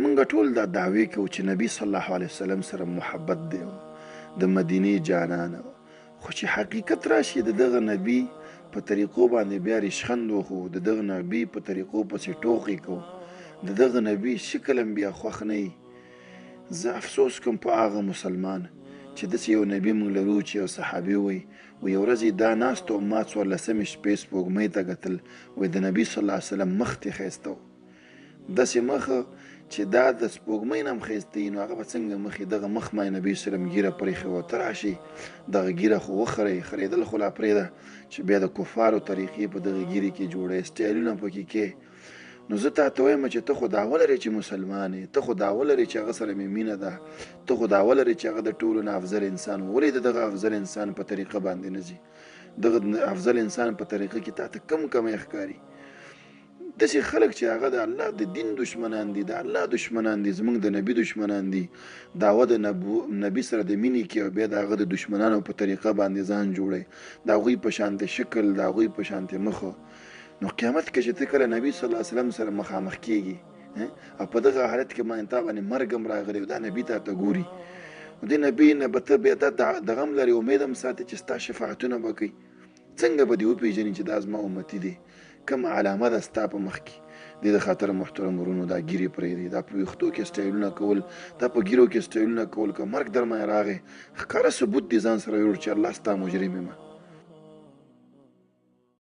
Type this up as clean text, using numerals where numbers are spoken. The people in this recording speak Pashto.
مونږ ټول دا دعوی کوو چې نبی صلی الله علیه وسلم سره محبت دی د مدینې جانان، خو چې حقیقت راشي د دغه نبی په طریقو باندې بیا ریشخند وخو، د دغه نبی په طریقو پسې ټوقې کوو، د دغه نبی شکل هم بیا خوښ نه وي. زه افسوس کوم په هغه مسلمان چې داسې یو نبي موږ لرو چې یو صحابي وایي یو ورځ دا ناست و ما 14مې شپې سپوږمۍ ته کتل، وایي د نبي صلی الله علیه وسلم مخ ترې ښایسته و، داسې مخه چې دا د سپوږمۍ نه هم ښایسته وي، نو هغه به څنګه مخ وي؟ دغه مخ ما نبي سلم ږیره پرېښې وه، ته راشي دغه ږیره خو وخرئ، خرېدل خو لا پرېږده چې بیا د کفارو طریقې په دغه ږیرې کې جوړوې، سټایلونه پکې کې. نو زه تاته وایم چې ته خو دا ولرې چې مسلمان یې، ته خو دا ولرې چې هغه سره مې مینه ده، ته خو دا ولرې چې هغه د ټولو نه افضل انسان و، ولې د دغه افضل انسان په طریقه باندې نه ځي؟ دغه افضل انسان په طریقه کې تاته کم کمی ښکاري؟ داسې خلک چې هغه د الله د دین دشمنان دي، د الله دشمنان دي، زمونږ د نبي دشمنان دي، دعوه د نبي سره د مینې کې او بیا د هغه د دشمنانو په طریقه باندې ځان جوړوي، د هغوی په شانتې شکل، د هغوی په شانتې مخه. نو قیامت کې چې ته کله نبی صلی الله علیه وسلم سره مخامخ کېږي او په دغه حالت کې باندې تا باندې مرګ هم راغلی او دا نبي ته ګوري، دې نبي نه به ته بیا دغه هم لرې، امید هم ساتي چې ستا شفاعتونه به کوي. څنګه به دې وپېژني چې دا زما امتي دی؟ کوم علامه ده ستا په مخ کې؟ دې د خاطر محترم ورونو دا ګیرې پرېږدي، دا په ویښتو کې سټایلونه کول، دا په ګیرو کې سټایلونه کول، که مرګ در باندې راغی ښکاره ثبوت دې ځان سره یوړ چې الله ستا مجرم یم.